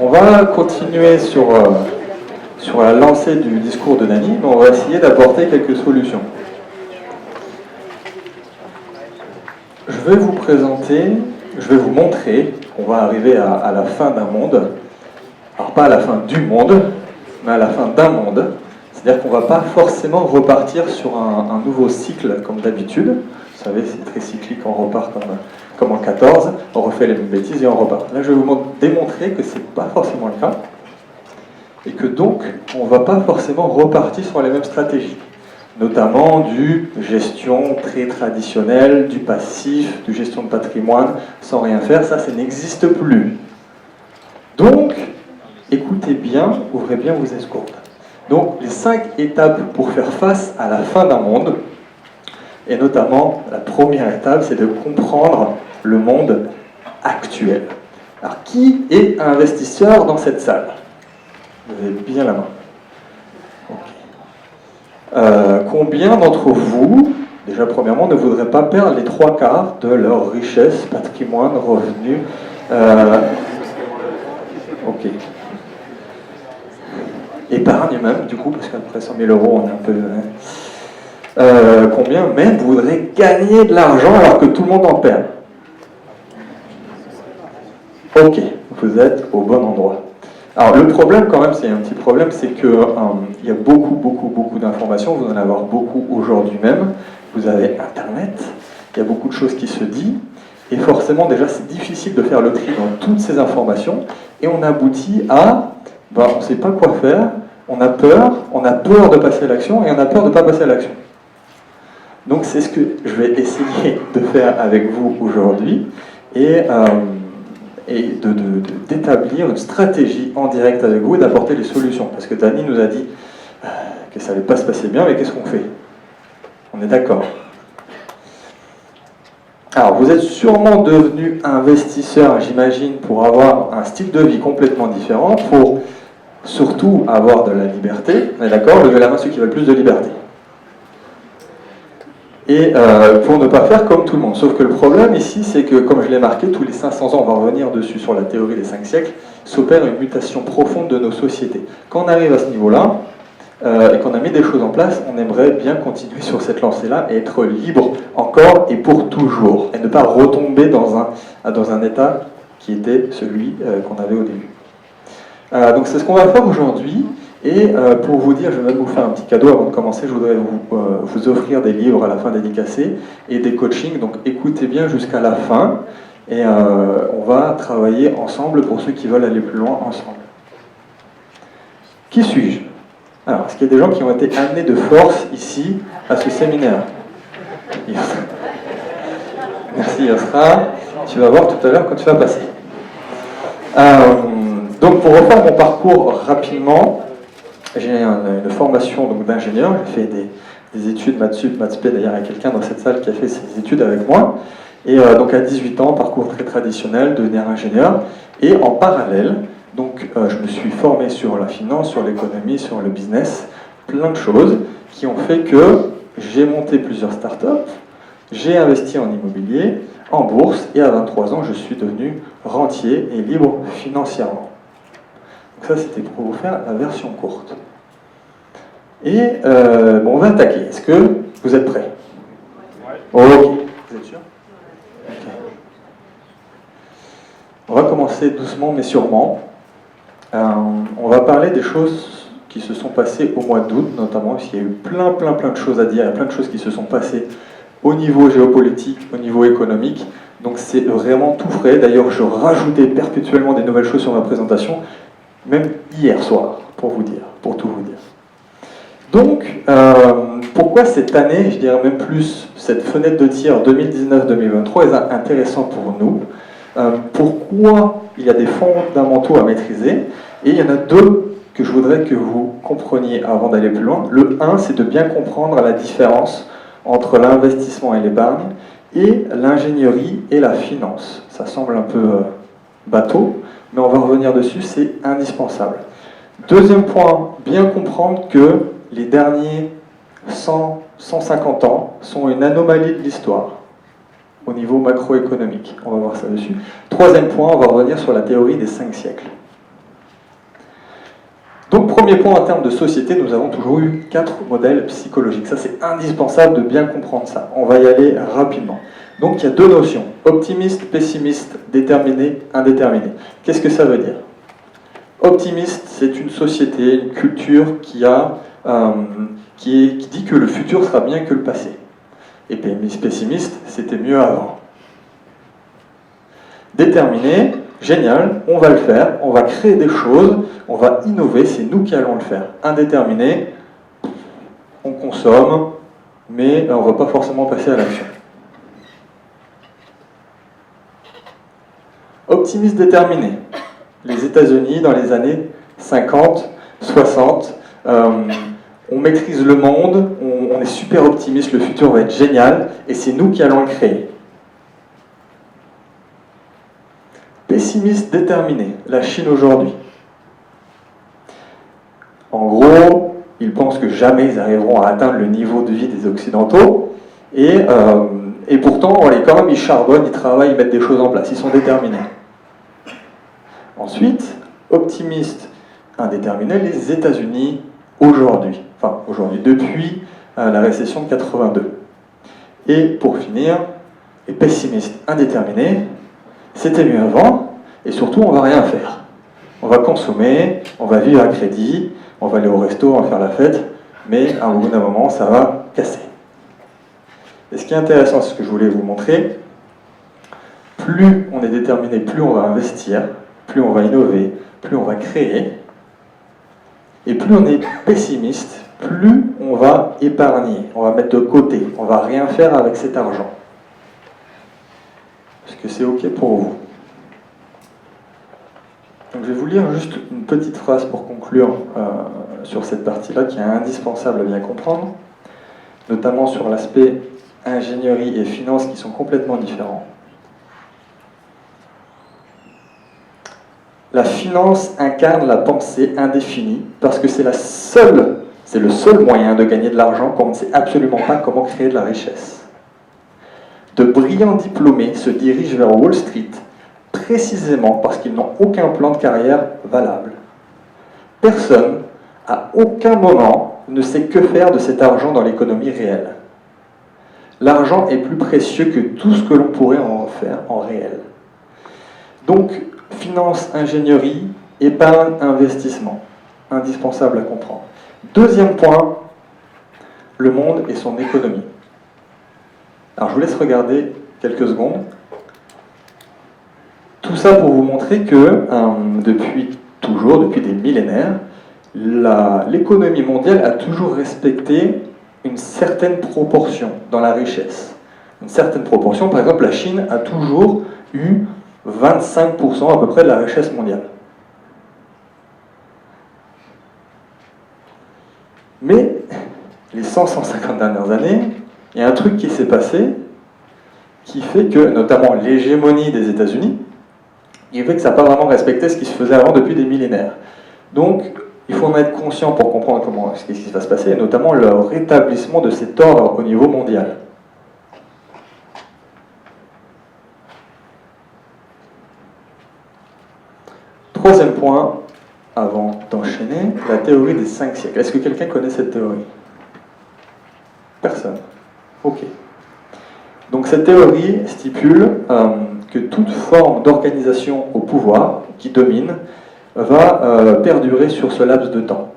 On va continuer sur la lancée du discours de Dany, mais on va essayer d'apporter quelques solutions. Je vais vous présenter, je vais vous montrer qu'on va arriver à la fin d'un monde. Alors pas à la fin du monde, mais à la fin d'un monde. C'est-à-dire qu'on ne va pas forcément repartir sur un nouveau cycle comme d'habitude. Vous savez, c'est très cyclique, on repart comme en 14, on refait les mêmes bêtises et on repart. Là, je vais vous démontrer que ce n'est pas forcément le cas, et que donc, on ne va pas forcément repartir sur les mêmes stratégies, notamment du gestion très traditionnelle, du passif, du gestion de patrimoine, sans rien faire, ça n'existe plus. Donc, écoutez bien, ouvrez bien vos escomptes. Donc, les 5 étapes pour faire face à la fin d'un monde, et notamment, la première étape, c'est de comprendre le monde actuel. Alors, qui est investisseur dans cette salle? Vous avez bien la main. Okay. Combien d'entre vous, déjà premièrement, ne voudraient pas perdre les 3/4 de leur richesse, patrimoine, revenus Ok. Épargne même, du coup, parce qu'après 100 000 euros, on est un peu... combien même voudraient gagner de l'argent alors que tout le monde en perd? Ok, vous êtes au bon endroit. Alors le problème quand même, c'est un petit problème, c'est que il y a beaucoup d'informations, vous en avez beaucoup aujourd'hui même, vous avez Internet, il y a beaucoup de choses qui se disent, et forcément déjà c'est difficile de faire le tri dans toutes ces informations, et on aboutit à, on ne sait pas quoi faire, on a peur de passer à l'action, et on a peur de ne pas passer à l'action. Donc c'est ce que je vais essayer de faire avec vous aujourd'hui, et d'établir une stratégie en direct avec vous et d'apporter les solutions. Parce que Dany nous a dit que ça n'allait pas se passer bien, mais qu'est-ce qu'on fait? On est d'accord. Alors, vous êtes sûrement devenu investisseur, j'imagine, pour avoir un style de vie complètement différent, pour surtout avoir de la liberté. On est d'accord? Levez la main ceux qui veulent plus de liberté. Et pour ne pas faire comme tout le monde. Sauf que le problème ici, c'est que, comme je l'ai marqué, tous les 500 ans, on va revenir dessus sur la théorie des 5 siècles, s'opère une mutation profonde de nos sociétés. Quand on arrive à ce niveau-là, et qu'on a mis des choses en place, on aimerait bien continuer sur cette lancée-là et être libre encore et pour toujours, et ne pas retomber dans un état qui était celui qu'on avait au début. Donc c'est ce qu'on va faire aujourd'hui. Et pour vous dire, je vais même vous faire un petit cadeau avant de commencer, je voudrais vous offrir des livres à la fin dédicacés et des coachings, donc écoutez bien jusqu'à la fin, et on va travailler ensemble pour ceux qui veulent aller plus loin ensemble. Qui suis-je? Alors, est-ce qu'il y a des gens qui ont été amenés de force ici à ce séminaire? Merci Yosra, tu vas voir tout à l'heure quand tu vas passer. Donc pour refaire mon parcours rapidement, j'ai une formation d'ingénieur, j'ai fait des études maths sup, maths spé, d'ailleurs il y a quelqu'un dans cette salle qui a fait ses études avec moi, et donc à 18 ans, parcours très traditionnel, devenir ingénieur, et en parallèle, donc je me suis formé sur la finance, sur l'économie, sur le business, plein de choses qui ont fait que j'ai monté plusieurs startups, j'ai investi en immobilier, en bourse, et à 23 ans, je suis devenu rentier et libre financièrement. Donc ça, c'était pour vous faire la version courte. Et on va attaquer. Est-ce que vous êtes prêts? Ok. Vous êtes sûr? Okay. On va commencer doucement mais sûrement. On va parler des choses qui se sont passées au mois d'août, notamment, parce qu'il y a eu plein de choses à dire, il y a plein de choses qui se sont passées au niveau géopolitique, au niveau économique. Donc c'est vraiment tout frais. D'ailleurs, je rajoutais perpétuellement des nouvelles choses sur ma présentation, même hier soir, pour tout vous dire. Donc, pourquoi cette année, je dirais même plus, cette fenêtre de tir 2019-2023 est intéressante pour nous? Pourquoi il y a des fondamentaux à maîtriser? Et il y en a deux que je voudrais que vous compreniez avant d'aller plus loin. Le 1, c'est de bien comprendre la différence entre l'investissement et l'épargne, et l'ingénierie et la finance. Ça semble un peu bateau, mais on va revenir dessus, c'est indispensable. Deuxième point, bien comprendre que les derniers 100, 150 ans sont une anomalie de l'histoire au niveau macroéconomique. On va voir ça dessus. Troisième point, on va revenir sur la théorie des 5 siècles. Donc premier point en termes de société, nous avons toujours eu 4 modèles psychologiques. Ça c'est indispensable de bien comprendre ça. On va y aller rapidement. Donc il y a 2 notions, optimiste, pessimiste, déterminé, indéterminé. Qu'est-ce que ça veut dire? Optimiste, c'est une société, une culture qui dit que le futur sera bien que le passé. Et pessimiste, c'était mieux avant. Déterminé, génial, on va le faire, on va créer des choses, on va innover, c'est nous qui allons le faire. Indéterminé, on consomme, mais on ne va pas forcément passer à l'action. Optimiste déterminé. Les États-Unis, dans les années 50, 60, on maîtrise le monde, on est super optimiste, le futur va être génial, et c'est nous qui allons le créer. Pessimiste déterminé, la Chine aujourd'hui. En gros, ils pensent que jamais ils arriveront à atteindre le niveau de vie des Occidentaux, et pourtant, quand même, ils charbonnent, ils travaillent, ils mettent des choses en place, ils sont déterminés. Ensuite, optimiste indéterminé, les États-Unis aujourd'hui, depuis la récession de 82. Et pour finir, les pessimistes indéterminés, c'était mieux avant, et surtout on va rien faire. On va consommer, on va vivre à crédit, on va aller au resto, on va faire la fête, mais à un bout d'un moment, ça va casser. Et ce qui est intéressant, c'est ce que je voulais vous montrer, plus on est déterminé, plus on va investir, plus on va innover, plus on va créer, et plus on est pessimiste, plus on va épargner, on va mettre de côté, on va rien faire avec cet argent. Est-ce que c'est OK pour vous? Donc je vais vous lire juste une petite phrase pour conclure sur cette partie-là qui est indispensable à bien comprendre, notamment sur l'aspect ingénierie et finance qui sont complètement différents. La finance incarne la pensée indéfinie parce que c'est le seul moyen de gagner de l'argent quand on ne sait absolument pas comment créer de la richesse. De brillants diplômés se dirigent vers Wall Street précisément parce qu'ils n'ont aucun plan de carrière valable. Personne, à aucun moment, ne sait que faire de cet argent dans l'économie réelle. L'argent est plus précieux que tout ce que l'on pourrait en faire en réel. Donc, finance, ingénierie, épargne, investissement. Indispensable à comprendre. Deuxième point, le monde et son économie. Alors je vous laisse regarder quelques secondes. Tout ça pour vous montrer que depuis des millénaires, l'économie mondiale a toujours respecté une certaine proportion dans la richesse. Une certaine proportion, par exemple la Chine a toujours eu 25% à peu près de la richesse mondiale. Mais les 100-150 dernières années, il y a un truc qui s'est passé qui fait que, notamment l'hégémonie des États-Unis, il fait que ça n'a pas vraiment respecté ce qui se faisait avant depuis des millénaires. Donc, il faut en être conscient pour comprendre ce qui va se passer, et notamment le rétablissement de cet ordre au niveau mondial. Troisième point, avant d'enchaîner, la théorie des 5 siècles. Est-ce que quelqu'un connaît cette théorie? Personne. Ok. Donc cette théorie stipule que toute forme d'organisation au pouvoir qui domine va perdurer sur ce laps de temps.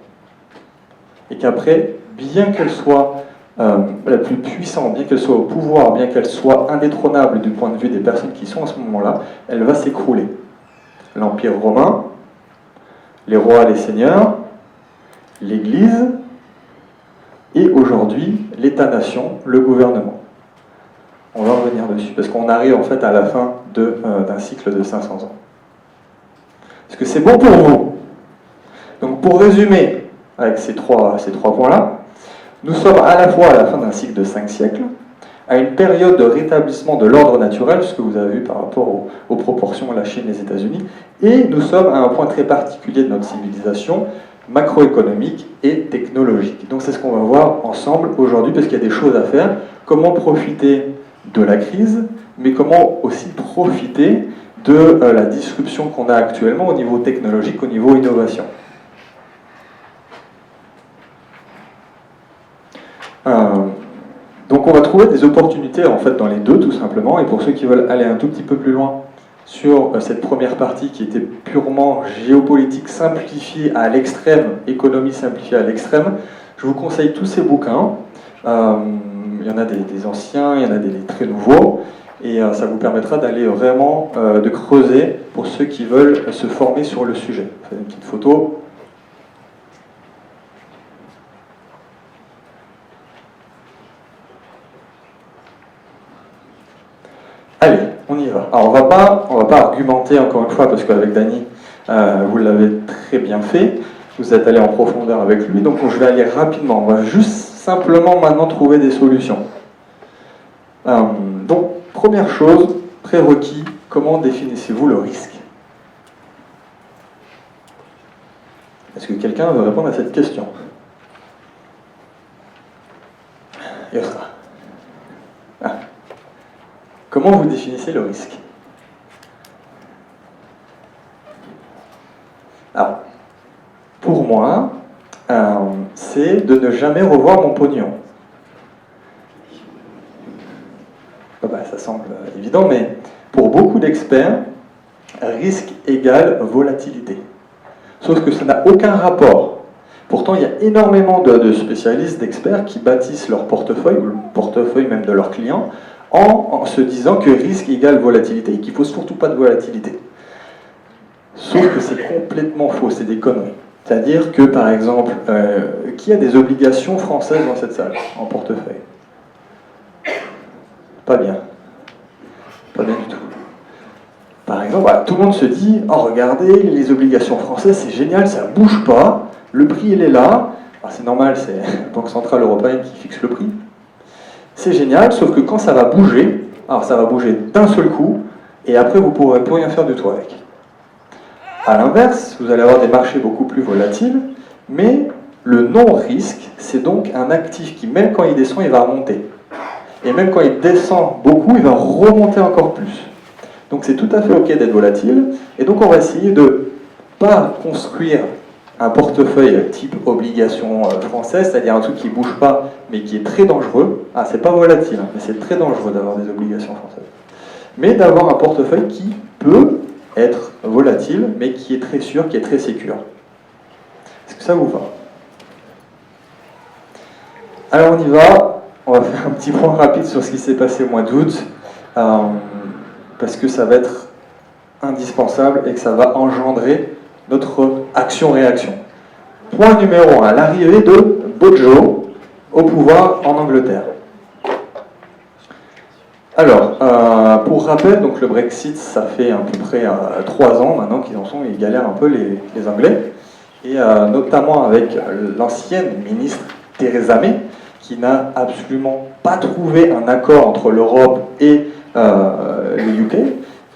Et qu'après, bien qu'elle soit la plus puissante, bien qu'elle soit au pouvoir, bien qu'elle soit indétrônable du point de vue des personnes qui sont à ce moment-là, elle va s'écrouler. L'Empire romain, les rois, les seigneurs, l'Église, et aujourd'hui, l'État-nation, le gouvernement. On va revenir dessus, parce qu'on arrive en fait à la fin d'un cycle de 500 ans. Est-ce que c'est bon pour vous? Donc pour résumer, avec ces trois points-là, nous sommes à la fois à la fin d'un cycle de 5 siècles, à une période de rétablissement de l'ordre naturel, ce que vous avez vu par rapport aux proportions la Chine et les États-Unis, et nous sommes à un point très particulier de notre civilisation, macroéconomique et technologique. Donc c'est ce qu'on va voir ensemble aujourd'hui, parce qu'il y a des choses à faire. Comment profiter de la crise, mais comment aussi profiter de la disruption qu'on a actuellement au niveau technologique, au niveau innovation. trouver des opportunités en fait dans les deux tout simplement, et pour ceux qui veulent aller un tout petit peu plus loin sur cette première partie qui était purement géopolitique simplifiée à l'extrême, économie simplifiée à l'extrême, je vous conseille tous ces bouquins. Il y en a des anciens, il y en a des très nouveaux, et ça vous permettra d'aller vraiment de creuser pour ceux qui veulent se former sur le sujet. Je fais une petite photo. Allez, on y va. Alors on va pas argumenter encore une fois parce qu'avec Dany, vous l'avez très bien fait. Vous êtes allé en profondeur avec lui, donc je vais aller rapidement. On va juste simplement maintenant trouver des solutions. Donc première chose, prérequis, comment définissez-vous le risque? Est-ce que quelqu'un veut répondre à cette question? Yosra. Comment vous définissez le risque? Alors, pour moi, c'est de ne jamais revoir mon pognon. Ça semble évident, mais pour beaucoup d'experts, risque égale volatilité. Sauf que ça n'a aucun rapport. Pourtant, il y a énormément de spécialistes, d'experts qui bâtissent leur portefeuille, ou le portefeuille même de leurs clients, en se disant que risque égale volatilité et qu'il ne faut surtout pas de volatilité. Sauf que c'est complètement faux, c'est des conneries. C'est-à-dire que, par exemple, qui a des obligations françaises dans cette salle, en portefeuille? Pas bien. Pas bien du tout. Par exemple, voilà, tout le monde se dit « Oh, regardez, les obligations françaises, c'est génial, ça ne bouge pas, le prix, il est là. » C'est normal, c'est la Banque Centrale Européenne qui fixe le prix. C'est génial, sauf que quand ça va bouger, alors ça va bouger d'un seul coup, et après vous ne pourrez plus rien faire du tout avec. A l'inverse, vous allez avoir des marchés beaucoup plus volatiles, mais le non-risque, c'est donc un actif qui, même quand il descend, il va remonter. Et même quand il descend beaucoup, il va remonter encore plus. Donc c'est tout à fait ok d'être volatile, et donc on va essayer de ne pas construire un portefeuille type obligation française, c'est-à-dire un truc qui ne bouge pas, mais qui est très dangereux. C'est pas volatile, mais c'est très dangereux d'avoir des obligations françaises. Mais d'avoir un portefeuille qui peut être volatile, mais qui est très sûr, qui est très sécure. Est-ce que ça vous va? Alors on y va, on va faire un petit point rapide sur ce qui s'est passé au mois d'août, parce que ça va être indispensable et que ça va engendrer notre action-réaction. Point numéro 1, l'arrivée de Bojo au pouvoir en Angleterre. Alors, pour rappel, donc le Brexit, ça fait à peu près 3 ans maintenant qu'ils en sont, ils galèrent un peu les Anglais, et notamment avec l'ancienne ministre Theresa May, qui n'a absolument pas trouvé un accord entre l'Europe et le UK,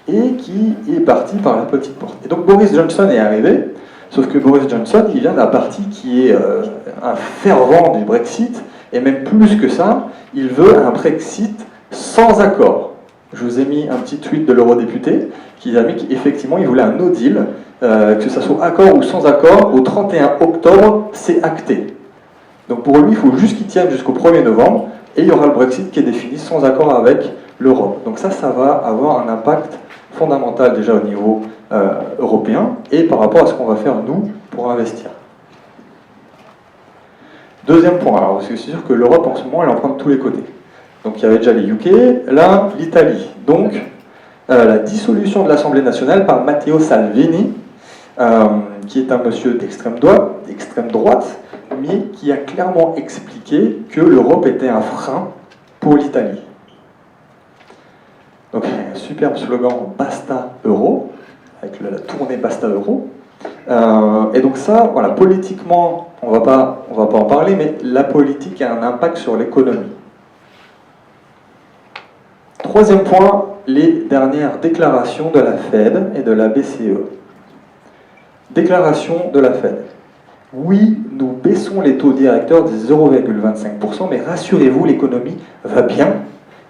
et qui est parti par la petite porte. Et donc Boris Johnson est arrivé, sauf que Boris Johnson, il vient d'un parti qui est un fervent du Brexit, et même plus que ça, il veut un Brexit sans accord. Je vous ai mis un petit tweet de l'eurodéputé qui a mis qu'effectivement il voulait un no deal, que ce soit accord ou sans accord, au 31 octobre, c'est acté. Donc pour lui, il faut juste qu'il tienne jusqu'au 1er novembre, et il y aura le Brexit qui est défini sans accord avec l'Europe. Donc ça va avoir un impact fondamental déjà au niveau européen, et par rapport à ce qu'on va faire nous pour investir. Deuxième point, alors parce que c'est sûr que l'Europe en ce moment elle emprunte de tous les côtés. Donc il y avait déjà les UK, là l'Italie. Donc la dissolution de l'Assemblée nationale par Matteo Salvini, qui est un monsieur d'extrême droite, mais qui a clairement expliqué que l'Europe était un frein pour l'Italie. Donc un superbe slogan Basta Euro, avec la tournée Basta Euro. Et donc ça, voilà, politiquement, on va pas en parler, mais la politique a un impact sur l'économie. Troisième point, les dernières déclarations de la Fed et de la BCE. Déclaration de la Fed. Oui, nous baissons les taux directeurs de 0,25%, mais rassurez-vous, l'économie va bien.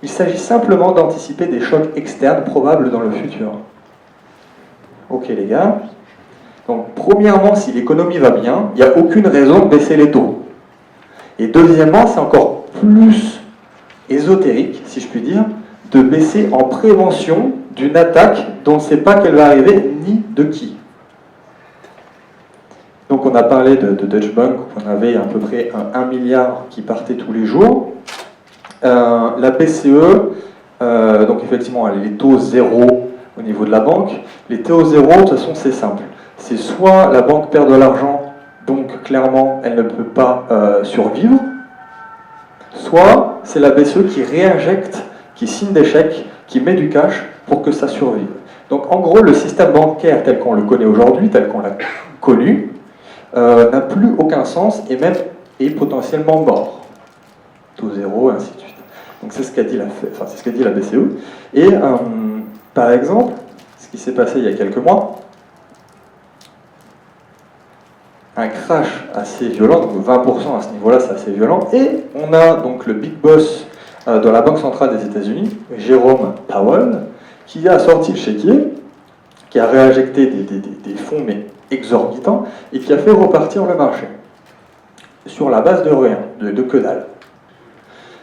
Il s'agit simplement d'anticiper des chocs externes probables dans le futur. Ok les gars. Donc premièrement, si l'économie va bien, il n'y a aucune raison de baisser les taux. Et deuxièmement, c'est encore plus ésotérique, si je puis dire, de baisser en prévention d'une attaque dont on ne sait pas qu'elle va arriver, ni de qui. Donc on a parlé de Deutsche Bank, où on avait à peu près 1 milliard qui partait tous les jours. La BCE, donc effectivement, elle est les taux zéro au niveau de la banque. Les taux zéro, de toute façon, c'est simple. C'est soit la banque perd de l'argent, donc clairement, elle ne peut pas survivre, soit c'est la BCE qui réinjecte, qui signe des chèques, qui met du cash pour que ça survive. Donc en gros, le système bancaire tel qu'on le connaît aujourd'hui, tel qu'on l'a connu, n'a plus aucun sens et même est potentiellement mort. Taux zéro, et ainsi de suite. Donc c'est ce qu'a dit la BCE. Et par exemple, ce qui s'est passé il y a quelques mois, un crash assez violent, donc 20% à ce niveau-là, c'est assez violent, et on a donc le big boss de la Banque centrale des États-Unis, Jérôme Powell, qui a sorti le chéquier, qui a réinjecté des fonds mais exorbitants, et qui a fait repartir le marché, sur la base de rien, de que dalle.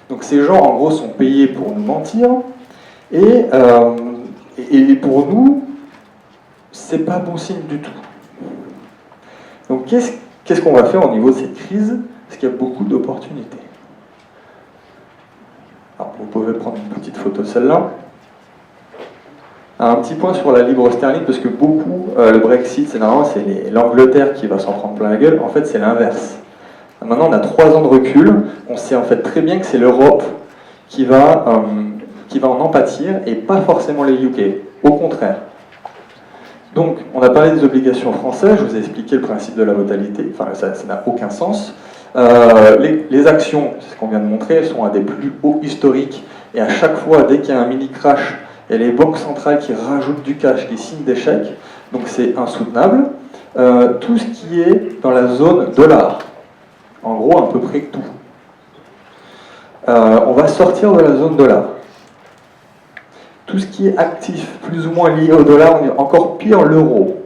Donc ces gens, en gros, sont payés pour nous mentir, et pour nous, c'est pas bon signe du tout. Donc qu'est-ce qu'on va faire au niveau de cette crise? Parce qu'il y a beaucoup d'opportunités. Alors vous pouvez prendre une petite photo de celle-là. Un petit point sur la livre sterling, parce que beaucoup, le Brexit, c'est normalement c'est l'Angleterre qui va s'en prendre plein la gueule. En fait, c'est l'inverse. Maintenant, on a 3 ans de recul. On sait en fait très bien que c'est l'Europe qui va en pâtir et pas forcément les UK. Au contraire. Donc, on a parlé des obligations françaises. Je vous ai expliqué le principe de la modalité. Enfin, ça n'a aucun sens. Les actions, c'est ce qu'on vient de montrer, elles sont à des plus hauts historiques. Et à chaque fois, dès qu'il y a un mini crash, il y a les banques centrales qui rajoutent du cash, qui signent des chèques. Donc, c'est insoutenable. Tout ce qui est dans la zone dollar. En gros, à peu près tout. On va sortir de la zone dollar. Tout ce qui est actif, plus ou moins lié au dollar, encore pire l'euro.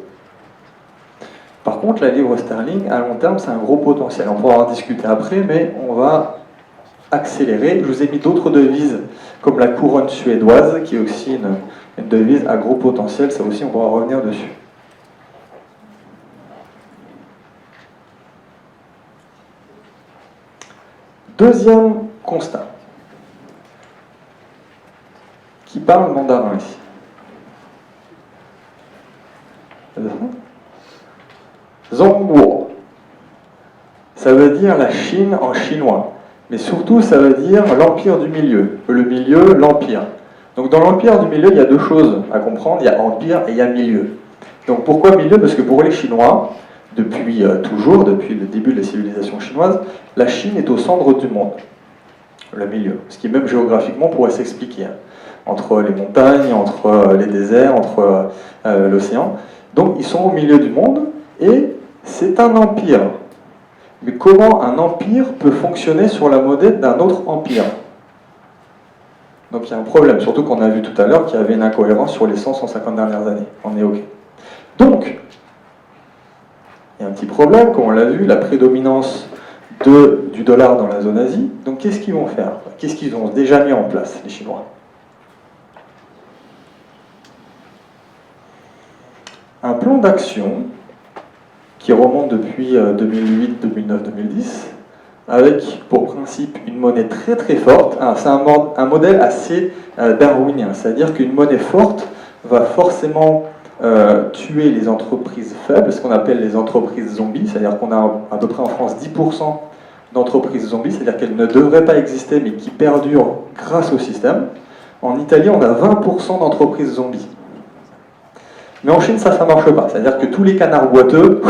Par contre, la livre sterling, à long terme, c'est un gros potentiel. On pourra en discuter après, mais on va accélérer. Je vous ai mis d'autres devises, comme la couronne suédoise, qui est aussi une devise à gros potentiel. Ça aussi, on pourra revenir dessus. Deuxième constat, qui parle mandarin ici. Zhongguo. Ça veut dire la Chine en chinois. Mais surtout, ça veut dire l'empire du milieu. Le milieu, l'empire. Donc dans l'empire du milieu, il y a 2 choses à comprendre. Il y a empire et il y a milieu. Donc pourquoi milieu? Parce que pour les Chinois, depuis toujours, depuis le début de la civilisation chinoise, la Chine est au centre du monde, le milieu. Ce qui même géographiquement pourrait s'expliquer, hein, entre les montagnes, entre les déserts, entre l'océan. Donc ils sont au milieu du monde, et c'est un empire. Mais comment un empire peut fonctionner sur la monnaie d'un autre empire? Donc il y a un problème, surtout qu'on a vu tout à l'heure qu'il y avait une incohérence sur les 100-150 dernières années. On est OK. Donc, il y a un petit problème, comme on l'a vu, la prédominance du dollar dans la zone Asie. Donc qu'est-ce qu'ils vont faire? Qu'est-ce qu'ils ont déjà mis en place, les Chinois? Un plan d'action qui remonte depuis 2008, 2009, 2010, avec pour principe une monnaie très très forte. C'est un modèle assez darwinien, c'est-à-dire qu'une monnaie forte va forcément tuer les entreprises faibles, ce qu'on appelle les entreprises zombies, c'est-à-dire qu'on a à peu près en France 10% d'entreprises zombies, c'est-à-dire qu'elles ne devraient pas exister mais qui perdurent grâce au système. En Italie, on a 20% d'entreprises zombies. Mais en Chine, ça ne marche pas, c'est-à-dire que tous les canards boiteux,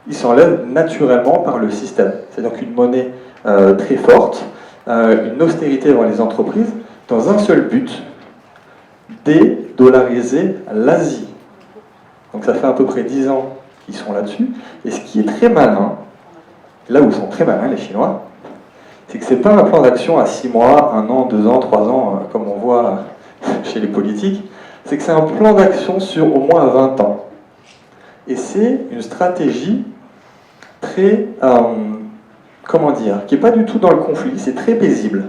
ils s'enlèvent naturellement par le système. C'est-à-dire qu'une monnaie très forte, une austérité dans les entreprises, dans un seul but, dédollariser l'Asie. Donc ça fait à peu près 10 ans qu'ils sont là-dessus. Et ce qui est très malin, là où ils sont très malins les Chinois, c'est que ce n'est pas un plan d'action à 6 mois, 1 an, 2 ans, 3 ans, comme on voit chez les politiques, c'est que c'est un plan d'action sur au moins 20 ans. Et c'est une stratégie très, comment dire, qui n'est pas du tout dans le conflit, c'est très paisible.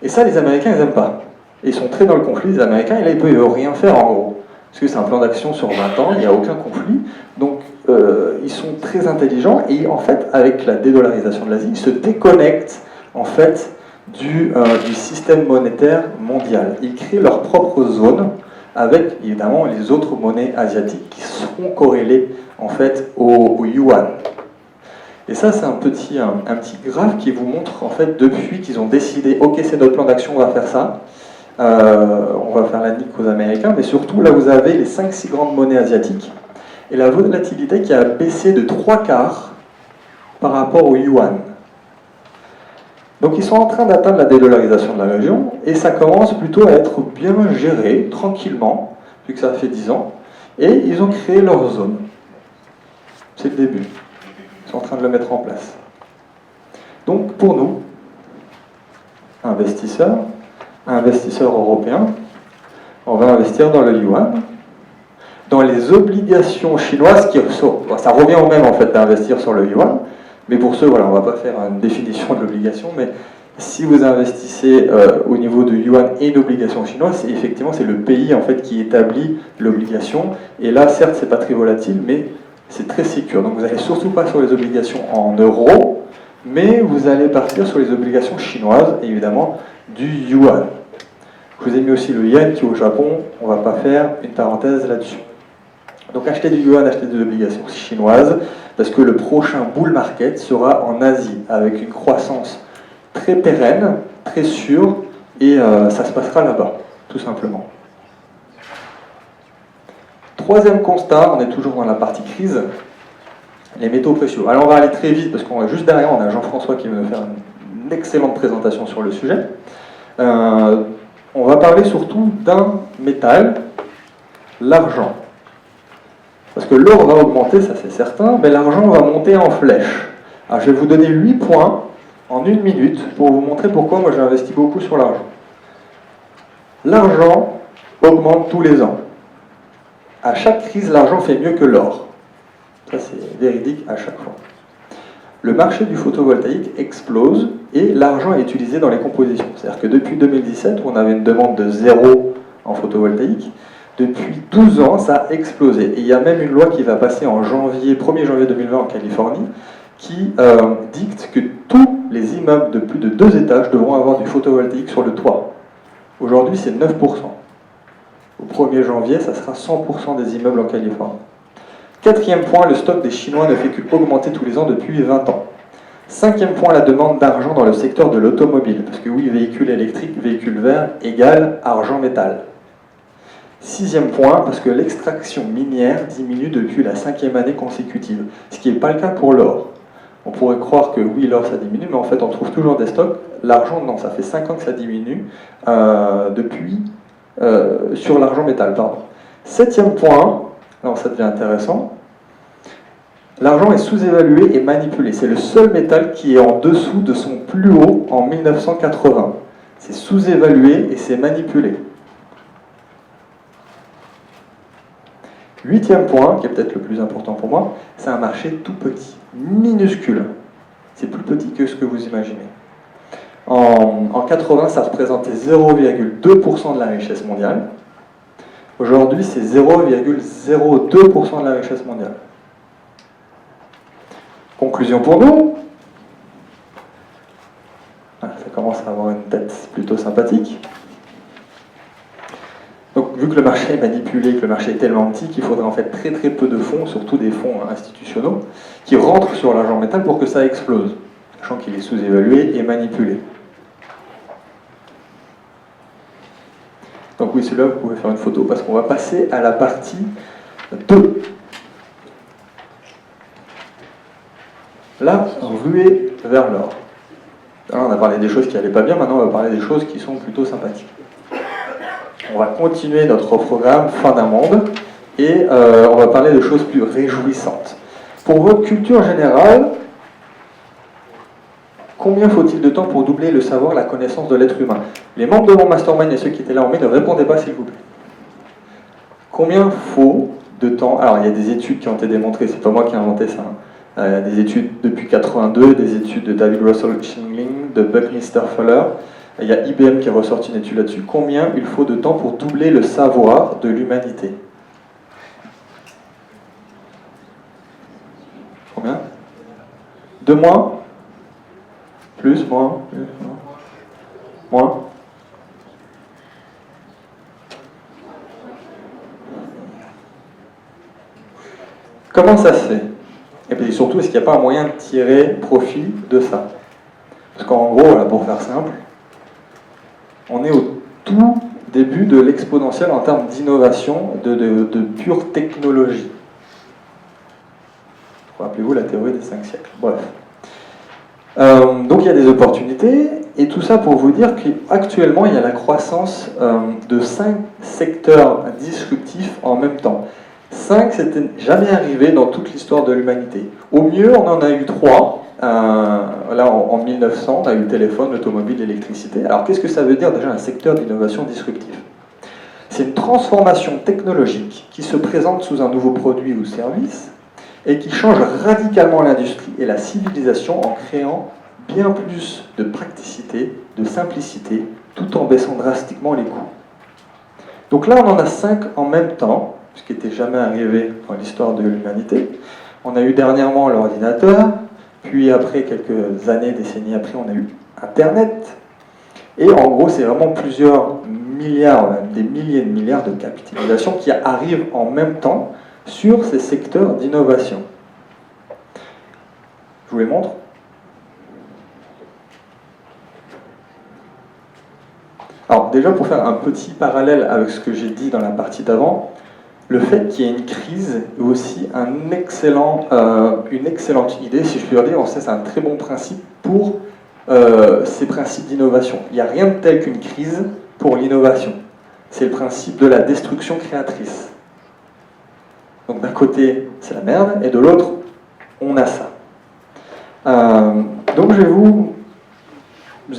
Et ça, les Américains, ils n'aiment pas. Et ils sont très dans le conflit, les Américains, et là, ils ne peuvent rien faire, en gros. Parce que c'est un plan d'action sur 20 ans, il n'y a aucun conflit. Donc, ils sont très intelligents, et en fait, avec la dédollarisation de l'Asie, ils se déconnectent, en fait, du système monétaire mondial. Ils créent leur propre zone, avec, évidemment, les autres monnaies asiatiques qui seront corrélées, en fait, au yuan. Et ça, c'est un petit graphe qui vous montre, en fait, depuis qu'ils ont décidé, ok, c'est notre plan d'action, on va faire ça, on va faire la nique aux Américains, mais surtout, là, vous avez les 5-6 grandes monnaies asiatiques, et la volatilité qui a baissé de 3/4 par rapport au yuan. Donc, ils sont en train d'atteindre la dédollarisation de la région, et ça commence plutôt à être bien géré, tranquillement, vu que ça fait 10 ans, et ils ont créé leur zone. C'est le début. Ils sont en train de le mettre en place. Donc, pour nous, investisseurs européens, on va investir dans le yuan, dans les obligations chinoises, ça revient au même en fait d'investir sur le yuan, mais pour ceux, voilà, on ne va pas faire une définition de l'obligation, mais si vous investissez au niveau du yuan et une obligation chinoise, effectivement c'est le pays en fait qui établit l'obligation, et là certes c'est pas très volatile, mais c'est très sécure. Donc vous n'allez surtout pas sur les obligations en euros, mais vous allez partir sur les obligations chinoises, et évidemment du yuan. Je vous ai mis aussi le yen qui est au Japon, on ne va pas faire une parenthèse là-dessus. Donc acheter du yuan, acheter des obligations chinoises, parce que le prochain bull market sera en Asie, avec une croissance très pérenne, très sûre, et ça se passera là-bas, tout simplement. Troisième constat, on est toujours dans la partie crise, les métaux précieux. Alors on va aller très vite, parce qu'on est juste derrière, on a Jean-François qui va nous faire une excellente présentation sur le sujet. On va parler surtout d'un métal, l'argent. Parce que l'or va augmenter, ça c'est certain, mais l'argent va monter en flèche. Alors je vais vous donner 8 points en 1 minute pour vous montrer pourquoi moi j'ai investi beaucoup sur l'argent. L'argent augmente tous les ans. À chaque crise, l'argent fait mieux que l'or. Ça c'est véridique à chaque fois. Le marché du photovoltaïque explose et l'argent est utilisé dans les compositions. C'est-à-dire que depuis 2017, où on avait une demande de 0 en photovoltaïque, depuis 12 ans, ça a explosé. Et il y a même une loi qui va passer en 1er janvier 2020 en Californie, qui dicte que tous les immeubles de plus de 2 étages devront avoir du photovoltaïque sur le toit. Aujourd'hui, c'est 9%. Au 1er janvier, ça sera 100% des immeubles en Californie. 4e point, le stock des Chinois ne fait qu'augmenter tous les ans depuis 20 ans. 5e point, la demande d'argent dans le secteur de l'automobile. Parce que oui, véhicule électrique, véhicule vert égale argent-métal. 6e point, parce que l'extraction minière diminue depuis la 5e année consécutive. Ce qui n'est pas le cas pour l'or. On pourrait croire que oui, l'or ça diminue, mais en fait on trouve toujours des stocks. L'argent, non, ça fait 5 ans que ça diminue sur l'argent-métal. 7e point, alors ça devient intéressant. L'argent est sous-évalué et manipulé. C'est le seul métal qui est en dessous de son plus haut en 1980. C'est sous-évalué et c'est manipulé. 8e point, qui est peut-être le plus important pour moi, c'est un marché tout petit, minuscule. C'est plus petit que ce que vous imaginez. En 80, ça représentait 0,2% de la richesse mondiale. Aujourd'hui, c'est 0,02% de la richesse mondiale. Conclusion pour nous. Ça commence à avoir une tête plutôt sympathique. Donc, vu que le marché est manipulé, que le marché est tellement petit qu'il faudrait en fait très très peu de fonds, surtout des fonds institutionnels, qui rentrent sur l'argent métal pour que ça explose, sachant qu'il est sous-évalué et manipulé. Donc oui, celui-là, vous pouvez faire une photo parce qu'on va passer à la partie 2. Là, ruée vers l'or. Alors, on a parlé des choses qui n'allaient pas bien, maintenant on va parler des choses qui sont plutôt sympathiques. On va continuer notre programme Fin d'un monde et on va parler de choses plus réjouissantes. Pour votre culture générale, combien faut-il de temps pour doubler le savoir, la connaissance de l'être humain? Les membres de mon mastermind et ceux qui étaient là en mai, ne répondez pas s'il vous plaît. Combien faut de temps? Alors il y a des études qui ont été démontrées, c'est pas moi qui ai inventé ça. Il y a des études depuis 82, des études de David Russell Schingling, de Buckminster Fuller, Il y a IBM qui a ressorti une étude là-dessus. Combien il faut de temps pour doubler le savoir de l'humanité? Combien? 2 mois? Plus, moins? Plus, moins? Comment ça se fait? Et puis surtout, est-ce qu'il n'y a pas un moyen de tirer profit de ça? Parce qu'en gros, là, pour faire simple, on est au tout début de l'exponentielle en termes d'innovation, de pure technologie. Rappelez-vous la théorie des 5 siècles. Bref. Donc il y a des opportunités, et tout ça pour vous dire qu'actuellement, il y a la croissance de 5 secteurs disruptifs en même temps. 5, c'était jamais arrivé dans toute l'histoire de l'humanité. Au mieux, on en a eu 3. Là, en 1900, on a eu le téléphone, l'automobile, l'électricité. Alors, qu'est-ce que ça veut dire déjà un secteur d'innovation disruptive? C'est une transformation technologique qui se présente sous un nouveau produit ou service et qui change radicalement l'industrie et la civilisation en créant bien plus de praticité, de simplicité, tout en baissant drastiquement les coûts. Donc là, on en a 5 en même temps, ce qui n'était jamais arrivé dans l'histoire de l'humanité. On a eu dernièrement l'ordinateur, puis après, quelques années, décennies après, on a eu Internet. Et en gros, c'est vraiment plusieurs milliards, même des milliers de milliards de capitalisations qui arrivent en même temps sur ces secteurs d'innovation. Je vous les montre. Alors déjà, pour faire un petit parallèle avec ce que j'ai dit dans la partie d'avant, le fait qu'il y ait une crise est aussi une excellente idée, si je puis dire. C'est un très bon principe pour ces principes d'innovation. Il n'y a rien de tel qu'une crise pour l'innovation. C'est le principe de la destruction créatrice. Donc d'un côté, c'est la merde, et de l'autre, on a ça. Donc je vais vous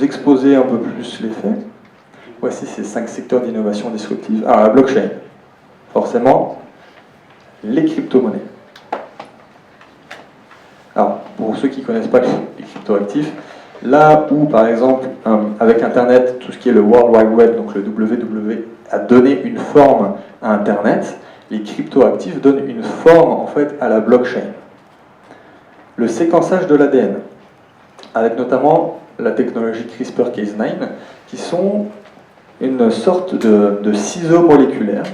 exposer un peu plus les faits. Voici ces 5 secteurs d'innovation disruptive. Alors la blockchain, forcément, les crypto-monnaies. Alors, pour ceux qui ne connaissent pas les crypto-actifs, là où, par exemple, avec Internet, tout ce qui est le World Wide Web, donc le WW, a donné une forme à Internet, les crypto-actifs donnent une forme, en fait, à la blockchain. Le séquençage de l'ADN, avec notamment la technologie CRISPR-Cas9, qui sont une sorte de ciseaux moléculaires.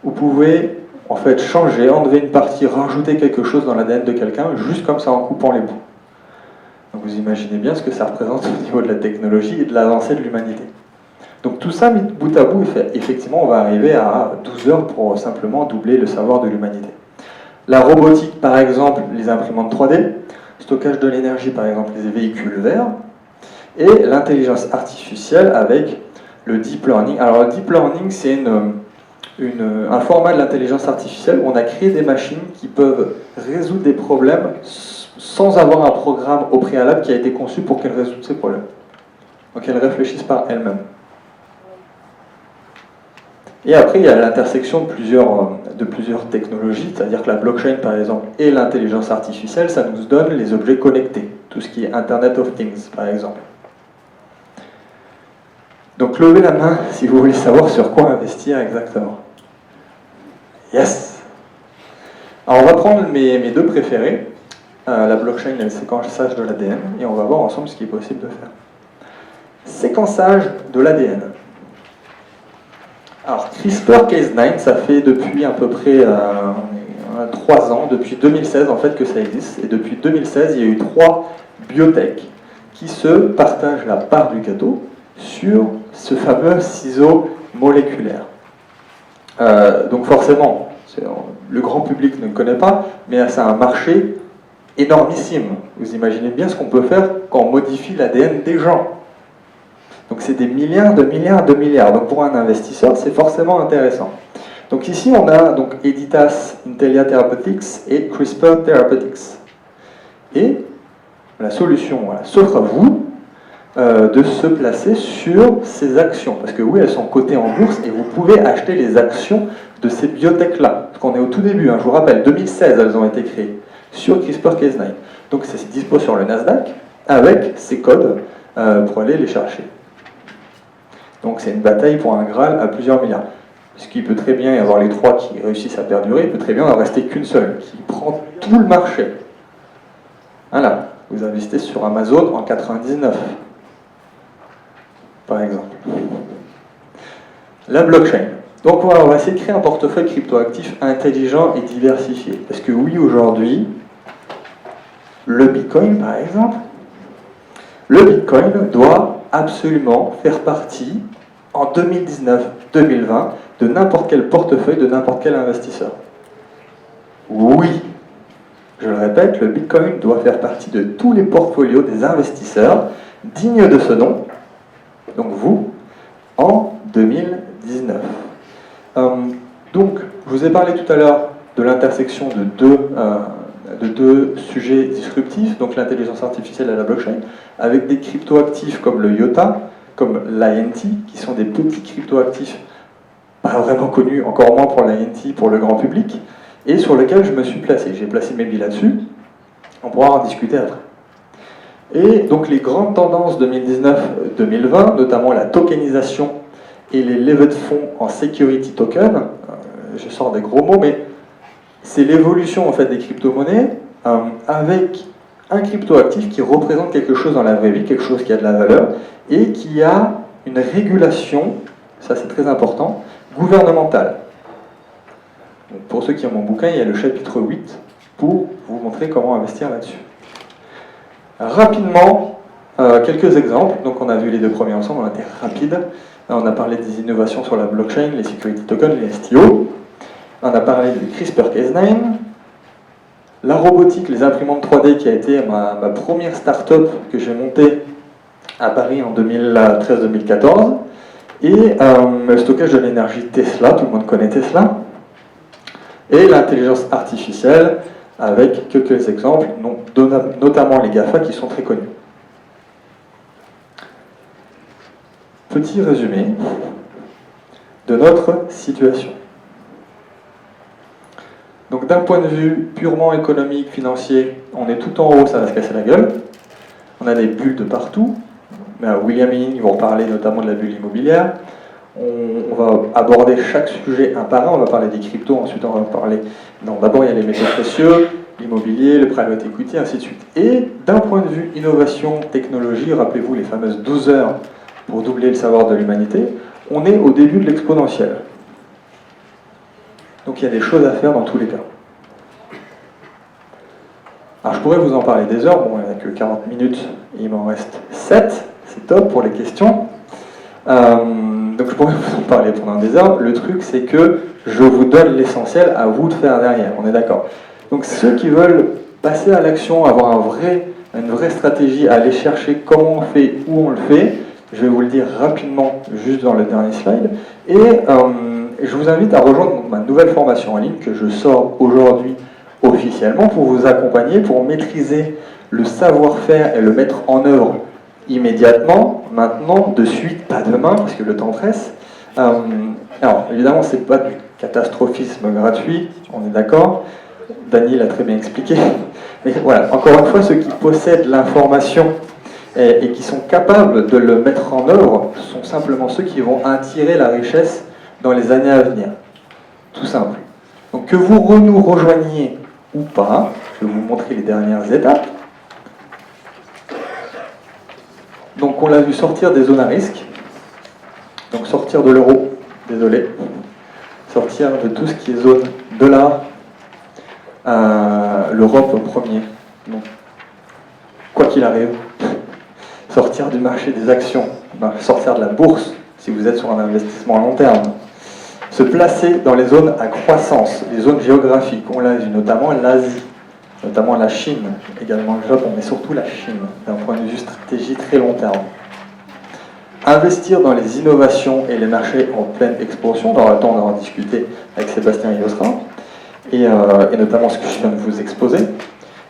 Vous pouvez en fait changer, enlever une partie, rajouter quelque chose dans l'ADN de quelqu'un, juste comme ça en coupant les bouts. Donc vous imaginez bien ce que ça représente au niveau de la technologie et de l'avancée de l'humanité. Donc tout ça mis bout à bout, effectivement on va arriver à 12 heures pour simplement doubler le savoir de l'humanité. La robotique par exemple, les imprimantes 3D, stockage de l'énergie par exemple, les véhicules verts, et l'intelligence artificielle avec le deep learning. Alors le deep learning c'est un format de l'intelligence artificielle où on a créé des machines qui peuvent résoudre des problèmes sans avoir un programme au préalable qui a été conçu pour qu'elles résoudent ces problèmes. Donc elles réfléchissent par elles-mêmes. Et après, il y a l'intersection de plusieurs technologies, c'est-à-dire que la blockchain, par exemple, et l'intelligence artificielle, ça nous donne les objets connectés, tout ce qui est Internet of Things, par exemple. Donc levez la main si vous voulez savoir sur quoi investir exactement. Yes! Alors on va prendre mes deux préférés, la blockchain et le séquençage de l'ADN, et on va voir ensemble ce qui est possible de faire. Séquençage de l'ADN. Alors CRISPR-Cas9, ça fait depuis à peu près 3 ans, depuis 2016 en fait que ça existe, et depuis 2016 il y a eu 3 biotech qui se partagent la part du gâteau sur ce fameux ciseau moléculaire. Donc forcément, le grand public ne le connaît pas, mais c'est un marché énormissime. Vous imaginez bien ce qu'on peut faire quand on modifie l'ADN des gens. Donc c'est des milliards de milliards de milliards. Donc pour un investisseur, c'est forcément intéressant. Donc ici, on a donc Editas Intellia Therapeutics et CRISPR Therapeutics. Et la solution s'offre à vous de se placer sur ces actions. Parce que oui, elles sont cotées en bourse et vous pouvez acheter les actions de ces biotech-là. Parce qu'on est au tout début, je vous rappelle, 2016, elles ont été créées sur CRISPR-Cas9. Donc c'est dispo sur le Nasdaq avec ces codes pour aller les chercher. Donc c'est une bataille pour un Graal à plusieurs milliards. Ce qui peut très bien y avoir les trois qui réussissent à perdurer, il peut très bien en rester qu'une seule, qui prend tout le marché. Voilà, vous investissez sur Amazon en 99, par exemple. La blockchain. Donc on va essayer de créer un portefeuille cryptoactif intelligent et diversifié. Parce que oui, aujourd'hui, le Bitcoin, par exemple, le Bitcoin doit absolument faire partie, en 2019-2020, de n'importe quel portefeuille, de n'importe quel investisseur. Oui, je le répète, le Bitcoin doit faire partie de tous les portfolios des investisseurs dignes de ce nom, donc vous, en 2019. Donc, je vous ai parlé tout à l'heure de l'intersection de deux sujets disruptifs, donc l'intelligence artificielle et la blockchain, avec des cryptoactifs comme le IOTA, comme l'INT, qui sont des petits cryptoactifs pas vraiment connus, encore moins pour l'INT, pour le grand public, et sur lesquels je me suis placé. J'ai placé mes billes là-dessus, on pourra en discuter après. Et donc les grandes tendances 2019-2020, notamment la tokenisation et les levées de fonds en security token, je sors des gros mots, mais c'est l'évolution en fait des crypto-monnaies avec un crypto-actif qui représente quelque chose dans la vraie vie, quelque chose qui a de la valeur, et qui a une régulation, ça c'est très important, gouvernementale. Donc, pour ceux qui ont mon bouquin, il y a le chapitre 8 pour vous montrer comment investir là-dessus. Rapidement, quelques exemples. Donc on a vu les deux premiers ensemble, on a été rapide. On a parlé des innovations sur la blockchain, les security tokens, les STO. On a parlé de CRISPR-Cas9. La robotique, les imprimantes 3D, qui a été ma première start-up que j'ai montée à Paris en 2013-2014. Et le stockage de l'énergie Tesla, tout le monde connaît Tesla. Et l'intelligence artificielle, avec quelques exemples, notamment les GAFA qui sont très connus. Petit résumé de notre situation. Donc d'un point de vue purement économique, financier, on est tout en haut, ça va se casser la gueule. On a des bulles de partout. William et Ying vont parler notamment de la bulle immobilière. On va aborder chaque sujet un par un. On va parler des cryptos, ensuite on va parler... Non, d'abord il y a les métaux précieux, l'immobilier, le private equity, ainsi de suite. Et d'un point de vue innovation, technologie, rappelez-vous les fameuses 12 heures pour doubler le savoir de l'humanité, on est au début de l'exponentiel. Donc il y a des choses à faire dans tous les cas. Alors je pourrais vous en parler des heures, bon il n'y a que 40 minutes, il m'en reste 7, c'est top pour les questions. Donc je pourrais vous en parler pendant des heures. Le truc c'est que je vous donne l'essentiel, à vous de faire derrière, on est d'accord. Donc ceux qui veulent passer à l'action, avoir une vraie stratégie, aller chercher comment on fait, où on le fait, je vais vous le dire rapidement, juste dans le dernier slide. Et je vous invite à rejoindre ma nouvelle formation en ligne que je sors aujourd'hui officiellement pour vous accompagner, pour maîtriser le savoir-faire et le mettre en œuvre immédiatement, maintenant, de suite, pas demain, parce que le temps presse. Alors, évidemment, ce n'est pas du catastrophisme gratuit, on est d'accord. Dany l'a très bien expliqué. Mais voilà, encore une fois, ceux qui possèdent l'information et qui sont capables de le mettre en œuvre sont simplement ceux qui vont attirer la richesse dans les années à venir. Tout simple. Donc que vous nous rejoigniez ou pas, je vais vous montrer les dernières étapes. Donc on l'a vu sortir des zones à risque, donc sortir de l'euro, désolé, sortir de tout ce qui est zone dollar, l'Europe en premier. Donc, quoi qu'il arrive, sortir du marché des actions, sortir de la bourse si vous êtes sur un investissement à long terme, se placer dans les zones à croissance, les zones géographiques, on l'a vu, notamment l'Asie, notamment la Chine, également le Japon, mais surtout la Chine, d'un point de vue stratégie très long terme. Investir dans les innovations et les marchés en pleine expansion, on aura le temps d'en discuter avec Sébastien Yosra, et notamment ce que je viens de vous exposer.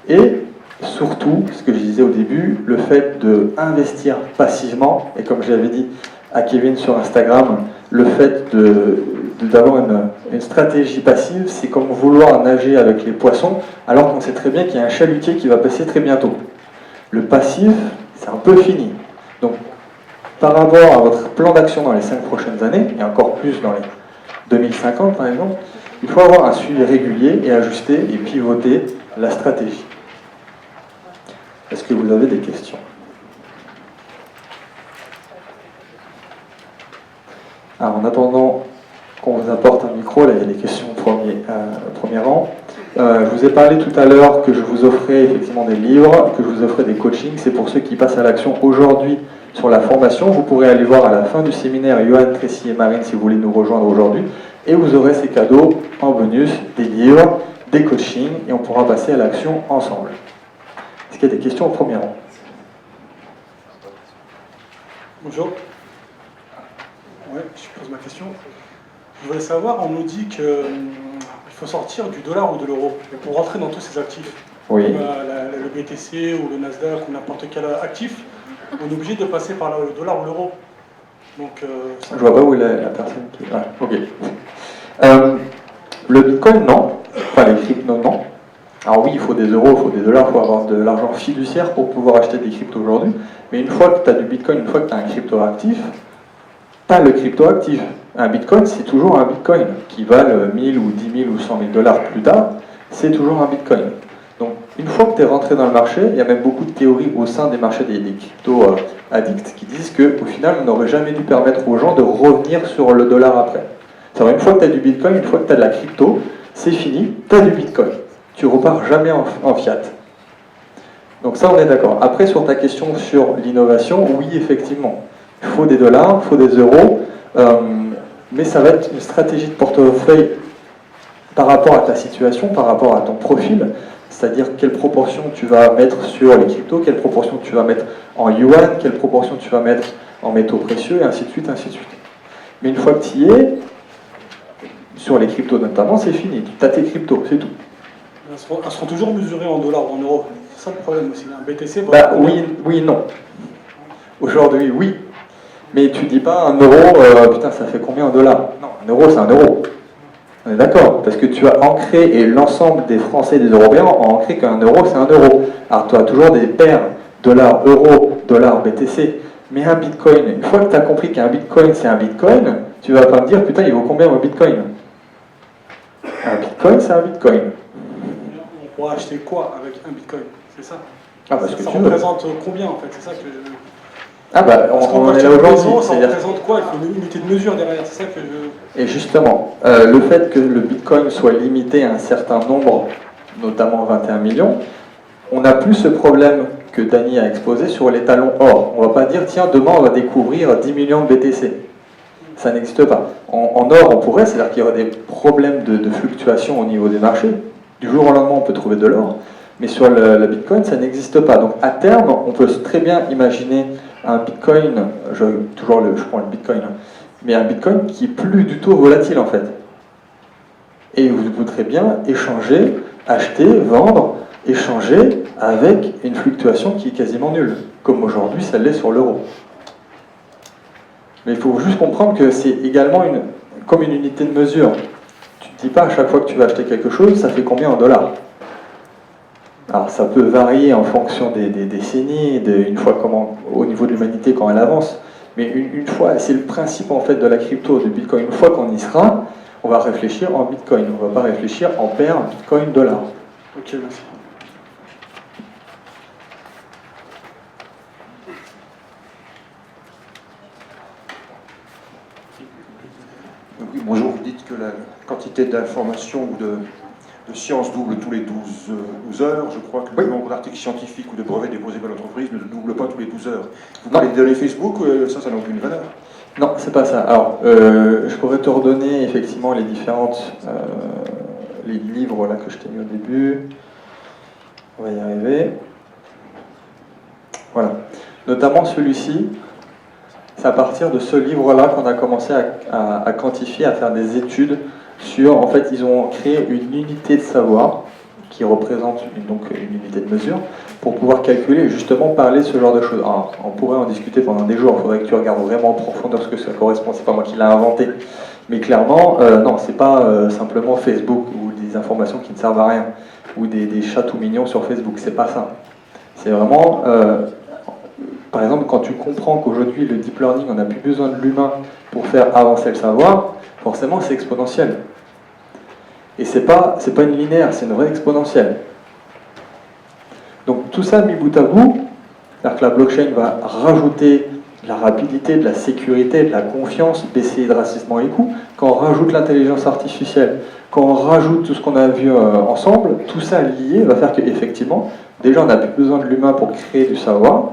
Et surtout, ce que je disais au début, le fait d'investir passivement, et comme je l'avais dit à Kevin sur Instagram, le fait d'avoir une stratégie passive, c'est comme vouloir nager avec les poissons, alors qu'on sait très bien qu'il y a un chalutier qui va passer très bientôt. Le passif, c'est un peu fini. Donc, par rapport à votre plan d'action dans les 5 prochaines années, et encore plus dans les 2050 par exemple, il faut avoir un suivi régulier et ajuster et pivoter la stratégie. Est-ce que vous avez des questions? Alors, en attendant qu'on vous apporte un micro, là il y a des questions au premier rang. Je vous ai parlé tout à l'heure que je vous offrais effectivement des livres, que je vous offrais des coachings. C'est pour ceux qui passent à l'action aujourd'hui sur la formation. Vous pourrez aller voir à la fin du séminaire Johan, Tracy et Marine si vous voulez nous rejoindre aujourd'hui. Et vous aurez ces cadeaux en bonus, des livres, des coachings, et on pourra passer à l'action ensemble. Est-ce qu'il y a des questions au premier rang? Bonjour. Ouais, je pose ma question. Je voudrais savoir, on nous dit qu'il faut sortir du dollar ou de l'euro. Et pour rentrer dans tous ces actifs, oui. Comme le BTC ou le Nasdaq ou n'importe quel actif, on est obligé de passer par le dollar ou l'euro. Donc, je vois pas où est la personne qui... Ah, ok. Le Bitcoin, non. Enfin, les cryptos, non. Alors oui, il faut des euros, il faut des dollars, il faut avoir de l'argent fiduciaire pour pouvoir acheter des cryptos aujourd'hui. Mais une fois que tu as du Bitcoin, une fois que tu as un crypto actif, tu as le crypto actif. Un Bitcoin, c'est toujours un Bitcoin qui valent 1000 ou 10 000 ou 100 000 dollars plus tard, c'est toujours un Bitcoin. Donc, une fois que tu es rentré dans le marché, il y a même beaucoup de théories au sein des marchés des crypto addicts qui disent qu'au final, on n'aurait jamais dû permettre aux gens de revenir sur le dollar après. C'est-à-dire, une fois que tu as du Bitcoin, une fois que tu as de la crypto, c'est fini, tu as du Bitcoin. Tu repars jamais en fiat. Donc ça, on est d'accord. Après, sur ta question sur l'innovation, oui, effectivement. Il faut des dollars, il faut des euros, mais ça va être une stratégie de portefeuille par rapport à ta situation, par rapport à ton profil, c'est-à-dire quelle proportion tu vas mettre sur les cryptos, quelle proportion tu vas mettre en yuan, quelle proportion tu vas mettre en métaux précieux, et ainsi de suite, ainsi de suite. Mais une fois que tu y es, sur les cryptos notamment, c'est fini. Tu as tes cryptos, c'est tout. elles seront toujours mesurées en dollars ou en euros. C'est ça le problème aussi. Un BTC, oui, non. Aujourd'hui, oui. Mais tu dis pas un euro, putain, ça fait combien en dollars? Non, un euro, c'est un euro. On est d'accord, parce que tu as ancré, et l'ensemble des Français et des Européens ont ancré qu'un euro, c'est un euro. Alors tu as toujours des paires dollars, euro, dollar, BTC. Mais un bitcoin, une fois que tu as compris qu'un bitcoin, c'est un bitcoin, tu vas pas me dire, putain, il vaut combien un bitcoin? Un bitcoin, c'est un bitcoin. On pourra acheter quoi avec un bitcoin? C'est ça? Ah, parce que ça tu représente combien en fait? C'est ça que je... Ah bah, on est là aujourd'hui. Ça représente quoi? Il faut une unité de mesure derrière, c'est ça que je... Et justement, le fait que le bitcoin soit limité à un certain nombre, notamment 21 millions, on n'a plus ce problème que Dany a exposé sur les talons or. On ne va pas dire, tiens, demain on va découvrir 10 millions de BTC. Ça n'existe pas. En or, on pourrait, c'est-à-dire qu'il y aurait des problèmes de fluctuation au niveau des marchés. Du jour au lendemain, on peut trouver de l'or. Mais sur le bitcoin, ça n'existe pas. Donc à terme, on peut très bien imaginer un bitcoin, je prends le bitcoin, mais un bitcoin qui est plus du tout volatile en fait. Et vous voudrez bien échanger, acheter, vendre, échanger avec une fluctuation qui est quasiment nulle, comme aujourd'hui ça l'est sur l'euro. Mais il faut juste comprendre que c'est également comme une unité de mesure. Tu ne te dis pas à chaque fois que tu vas acheter quelque chose, ça fait combien en dollars? Alors ça peut varier en fonction des décennies, au niveau de l'humanité quand elle avance, mais une fois, c'est le principe en fait de la crypto, du bitcoin, une fois qu'on y sera, on va réfléchir en bitcoin, on ne va pas réfléchir en paire bitcoin-dollar. Ok, merci. Oui, bonjour, vous dites que la quantité d'informations ou de science double tous les 12 heures. Je crois que le nombre d'articles scientifiques ou de brevets déposés par l'entreprise ne double pas tous les 12 heures. Vous parlez des données Facebook, ça n'a aucune valeur. Non, c'est pas ça. Alors, je pourrais te redonner effectivement les différentes les livres là, que je t'ai mis au début. On va y arriver. Voilà. Notamment celui-ci. C'est à partir de ce livre-là qu'on a commencé à quantifier, à faire des études sur, en fait, ils ont créé une unité de savoir qui représente donc une unité de mesure pour pouvoir calculer et justement parler de ce genre de choses. Alors, on pourrait en discuter pendant des jours, il faudrait que tu regardes vraiment en profondeur ce que ça correspond, c'est pas moi qui l'ai inventé. Mais clairement, non, c'est pas simplement Facebook ou des informations qui ne servent à rien ou des chats tout mignons sur Facebook, c'est pas ça. C'est vraiment par exemple, quand tu comprends qu'aujourd'hui, le deep learning, on n'a plus besoin de l'humain pour faire avancer le savoir, forcément, c'est exponentiel. Et c'est pas une linéaire, c'est une vraie exponentielle. Donc tout ça mis bout à bout, c'est-à-dire que la blockchain va rajouter de la rapidité, de la sécurité, de la confiance, baisser drastiquement les coûts. Quand on rajoute l'intelligence artificielle, quand on rajoute tout ce qu'on a vu ensemble, tout ça lié va faire qu'effectivement, déjà on n'a plus besoin de l'humain pour créer du savoir,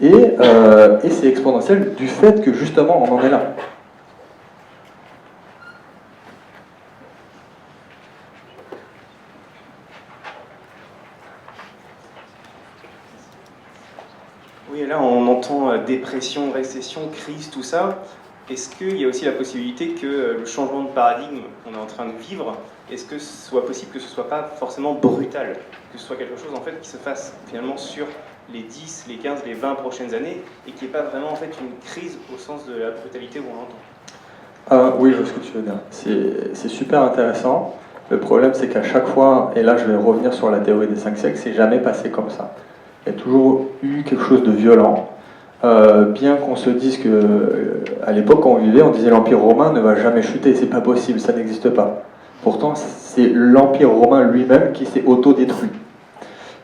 et c'est exponentiel du fait que justement on en est là. Oui, et là on entend dépression, récession, crise, tout ça. Est-ce qu'il y a aussi la possibilité que le changement de paradigme qu'on est en train de vivre, est-ce que ce soit possible que ce ne soit pas forcément brutal, que ce soit quelque chose en fait qui se fasse finalement sur les 10, les 15, les 20 prochaines années, et qu'il n'y ait pas vraiment en fait une crise au sens de la brutalité où on l'entend? Oui, je vois ce que tu veux dire. C'est super intéressant. Le problème, c'est qu'à chaque fois, et là je vais revenir sur la théorie des 5 siècles, c'est jamais passé comme ça. Il y a toujours eu quelque chose de violent. Bien qu'on se dise que, à l'époque, quand on vivait, on disait l'Empire romain ne va jamais chuter, c'est pas possible, ça n'existe pas. Pourtant, c'est l'Empire romain lui-même qui s'est autodétruit.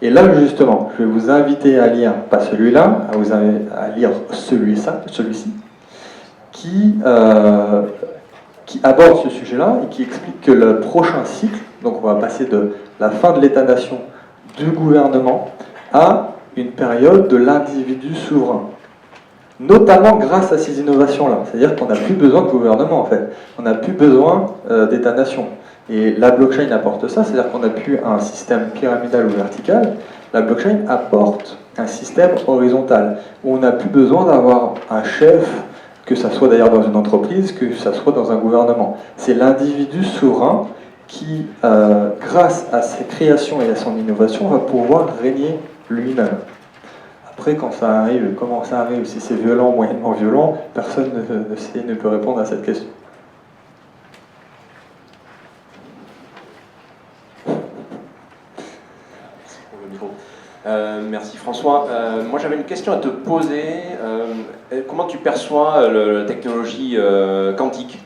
Et là, justement, je vais vous inviter à lire, pas celui-là, à lire celui-ci, qui aborde ce sujet-là et qui explique que le prochain cycle, donc on va passer de la fin de l'État-nation, du gouvernement, à une période de l'individu souverain. Notamment grâce à ces innovations-là. C'est-à-dire qu'on n'a plus besoin de gouvernement, en fait. On n'a plus besoin d'État-nation. Et la blockchain apporte ça, c'est-à-dire qu'on n'a plus un système pyramidal ou vertical. La blockchain apporte un système horizontal, où on n'a plus besoin d'avoir un chef, que ça soit d'ailleurs dans une entreprise, que ça soit dans un gouvernement. C'est l'individu souverain qui, grâce à ses créations et à son innovation, va pouvoir régner lui-même. Après, quand ça arrive, comment ça arrive, si c'est violent, moyennement violent, personne ne peut répondre à cette question. Merci François. Moi j'avais une question à te poser. Comment tu perçois la technologie quantique?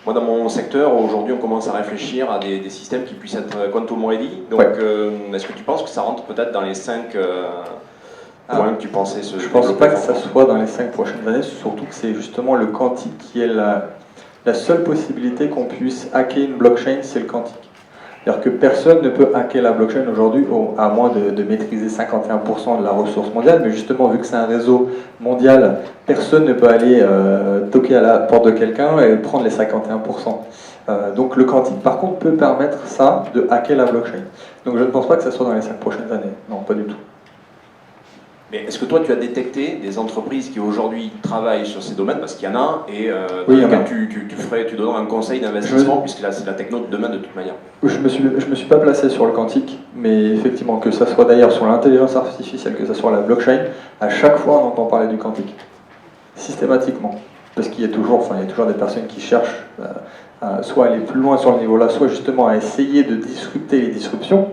Moi dans mon secteur, aujourd'hui on commence à réfléchir à des systèmes qui puissent être quantum ready. Donc est-ce que tu penses que ça rentre peut-être dans les 5 points que tu pensais se Je ne pense pas que ça soit dans les 5 prochaines années, surtout que c'est justement le quantique qui est la seule possibilité qu'on puisse hacker une blockchain, c'est le quantique. C'est-à-dire que personne ne peut hacker la blockchain aujourd'hui, à moins de maîtriser 51% de la ressource mondiale, mais justement, vu que c'est un réseau mondial, personne ne peut aller toquer à la porte de quelqu'un et prendre les 51%. Donc le quantique, par contre, peut permettre ça, de hacker la blockchain. Donc je ne pense pas que ça soit dans les 5 prochaines années. Non, pas du tout. Mais est-ce que toi, tu as détecté des entreprises qui aujourd'hui travaillent sur ces domaines, parce qu'il y en a, et oui, tu donneras un conseil d'investissement, puisque là, c'est la techno de demain de toute manière. Je me suis pas placé sur le quantique, mais effectivement, que ça soit d'ailleurs sur l'intelligence artificielle, que ça soit la blockchain, à chaque fois on entend parler du quantique. Systématiquement. Parce qu'il y a toujours des personnes qui cherchent soit à aller plus loin sur le niveau-là, soit justement à essayer de disrupter les disruptions.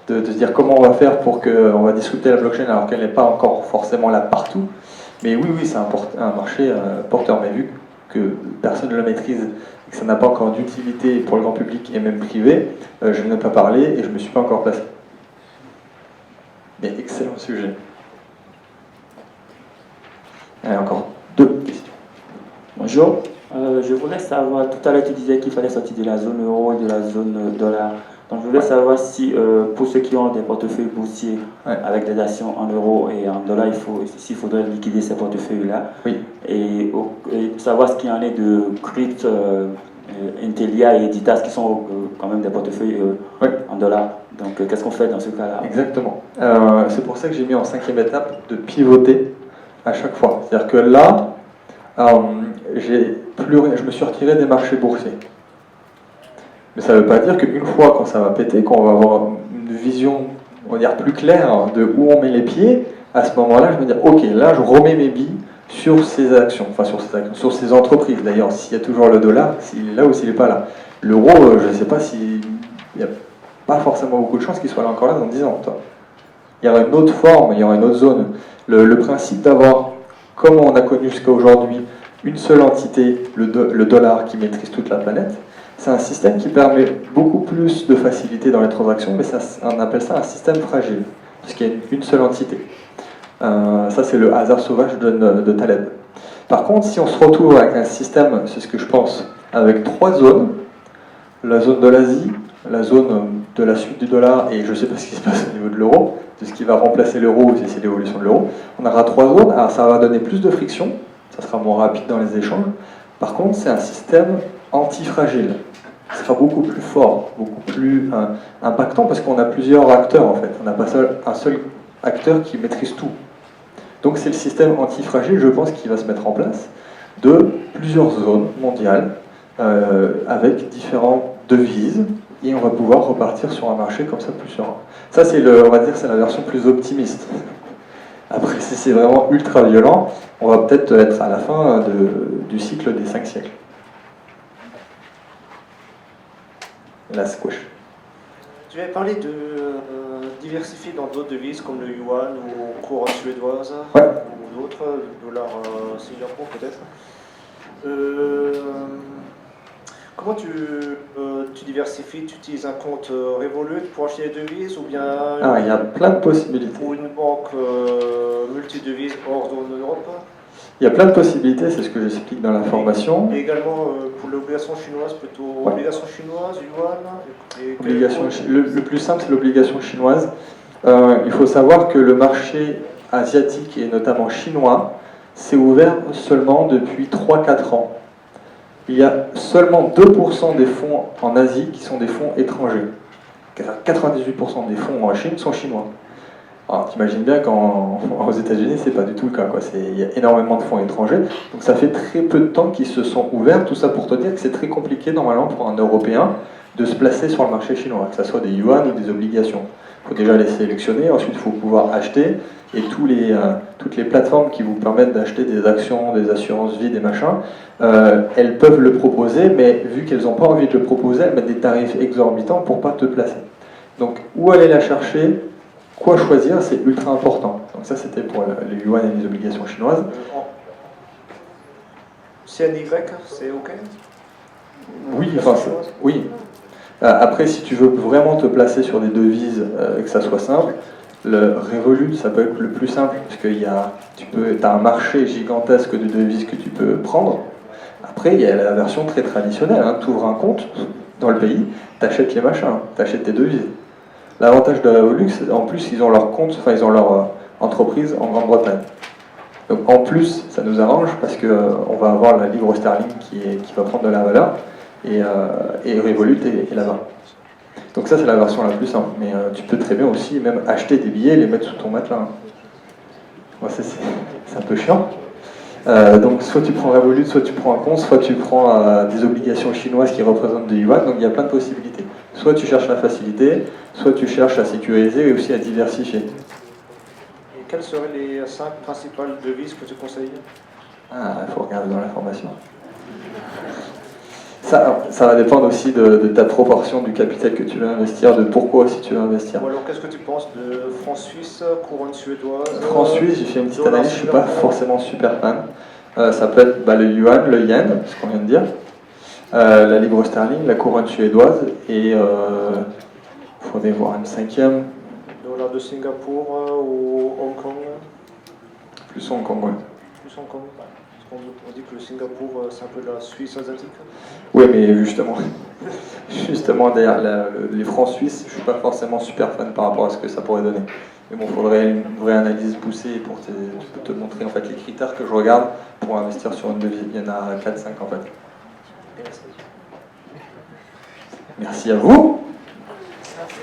De se dire comment on va faire pour qu'on va disrupter la blockchain alors qu'elle n'est pas encore forcément là partout. Mais oui, c'est un marché porteur, mais vu que personne ne le maîtrise et que ça n'a pas encore d'utilité pour le grand public et même privé, je n'ai pas parlé et je ne me suis pas encore placé. Mais excellent sujet. Allez, encore 2 questions. Bonjour, je voulais savoir, tout à l'heure tu disais qu'il fallait sortir de la zone euro et de la zone dollar. Donc je voulais savoir si, pour ceux qui ont des portefeuilles boursiers avec des actions en euros et en dollars, s'il faudrait liquider ces portefeuilles-là. Oui. Et savoir ce qu'il y en est de Crypt, Intelia et Editas qui sont quand même des portefeuilles en dollars. Donc qu'est-ce qu'on fait dans ce cas-là? Exactement. C'est pour ça que j'ai mis en 5e étape de pivoter à chaque fois. C'est-à-dire que là, je me suis retiré des marchés boursiers. Mais ça ne veut pas dire qu'une fois quand ça va péter, qu'on va avoir une vision, on va dire, plus claire de où on met les pieds, à ce moment-là, je vais dire, ok, là, je remets mes billes sur ces actions, sur ces entreprises. D'ailleurs, s'il y a toujours le dollar, s'il est là ou s'il n'est pas là. L'euro, je ne sais pas s'il n'y a pas forcément beaucoup de chances qu'il soit là encore là dans 10 ans. Toi. Il y aura une autre forme, il y aura une autre zone. Le principe d'avoir, comme on a connu jusqu'à aujourd'hui, une seule entité, le dollar qui maîtrise toute la planète, c'est un système qui permet beaucoup plus de facilité dans les transactions, mais on appelle ça un système fragile, parce qu'il y a une seule entité. Ça, c'est le hasard sauvage de Taleb. Par contre, si on se retrouve avec un système, c'est ce que je pense, avec 3 zones, la zone de l'Asie, la zone de la suite du dollar, et je ne sais pas ce qui se passe au niveau de l'euro, de ce qui va remplacer l'euro, si c'est l'évolution de l'euro, on aura 3 zones, alors ça va donner plus de friction, ça sera moins rapide dans les échanges. Par contre, c'est un système antifragile. Ce sera beaucoup plus fort, beaucoup plus impactant, parce qu'on a plusieurs acteurs en fait. On n'a pas un seul acteur qui maîtrise tout. Donc c'est le système antifragile, je pense, qui va se mettre en place de plusieurs zones mondiales avec différentes devises, et on va pouvoir repartir sur un marché comme ça plus serein. Ça, on va dire, c'est la version plus optimiste. Après, si c'est vraiment ultra violent, on va peut-être être à la fin du cycle des 5 siècles. La squash. Tu avais parlé de diversifier dans d'autres devises comme le yuan ou couronne suédoise, ouais, ou d'autres, le dollar Singapour peut-être. Comment tu diversifies? Tu utilises un compte Revolut pour acheter des devises ou bien il y a plein de possibilités. Ou une banque multidevise hors de l'Europe? Il y a plein de possibilités, c'est ce que j'explique dans la formation. Et également pour l'obligation chinoise, plutôt ouais. Obligation chinoise, yuan Le plus simple, c'est l'obligation chinoise. Il faut savoir que le marché asiatique et notamment chinois s'est ouvert seulement depuis 3-4 ans. Il y a seulement 2% des fonds en Asie qui sont des fonds étrangers. 98% des fonds en Chine sont chinois. Alors t'imagines bien qu'aux États-Unis, c'est pas du tout le cas, quoi. Il y a énormément de fonds étrangers, donc ça fait très peu de temps qu'ils se sont ouverts. Tout ça pour te dire que c'est très compliqué normalement pour un Européen de se placer sur le marché chinois, que ce soit des yuan ou des obligations. Il faut déjà les sélectionner, ensuite il faut pouvoir acheter, et toutes les plateformes qui vous permettent d'acheter des actions, des assurances vie, des machins, elles peuvent le proposer, mais vu qu'elles n'ont pas envie de le proposer, elles mettent des tarifs exorbitants pour pas te placer. Donc où aller la chercher, quoi choisir, c'est ultra important. Donc ça c'était pour les yuan et les obligations chinoises. CNY, c'est OK? Oui, enfin, oui. Après, si tu veux vraiment te placer sur des devises et que ça soit simple, le Revolut, ça peut être le plus simple, parce que tu as un marché gigantesque de devises que tu peux prendre. Après, il y a la version très traditionnelle, tu ouvres un compte dans le pays, tu achètes les machins, tu achètes tes devises. L'avantage de Revolut, c'est en plus, ils ont leur compte, enfin, ils ont leur entreprise en Grande-Bretagne. Donc en plus, ça nous arrange, parce qu'on va avoir la livre sterling qui va prendre de la valeur, et Revolut est là-bas. Donc ça, c'est la version la plus simple. Mais tu peux très bien aussi même acheter des billets et les mettre sous ton matelas. Moi, c'est un peu chiant. Donc soit tu prends Revolut, soit tu prends un compte, soit tu prends des obligations chinoises qui représentent des yuan. Donc il y a plein de possibilités. Soit tu cherches la facilité, soit tu cherches à sécuriser et aussi à diversifier. Et quelles seraient les 5 principales devises que tu conseilles? Il faut regarder dans l'information. Ça va dépendre aussi de ta proportion du capital que tu veux investir, de pourquoi aussi tu veux investir. Ou alors qu'est-ce que tu penses de franc suisse, couronne suédoise? Franc suisse, j'ai fait une petite analyse, je ne suis pas forcément super fan. Ça peut être le yuan, le yen, ce qu'on vient de dire, la livre sterling, la couronne suédoise, et il faudrait voir une 5e. Dollar de Singapour ou Hong Kong? Plus Hong Kong, ouais. Plus Hong Kong. On dit que le Singapour, c'est un peu la Suisse asiatique. Oui, mais justement derrière les francs suisses, je ne suis pas forcément super fan par rapport à ce que ça pourrait donner. Mais bon, il faudrait une vraie analyse poussée pour te montrer en fait les critères que je regarde pour investir sur une devise. Il y en a 4-5 en fait. Merci à vous. Merci.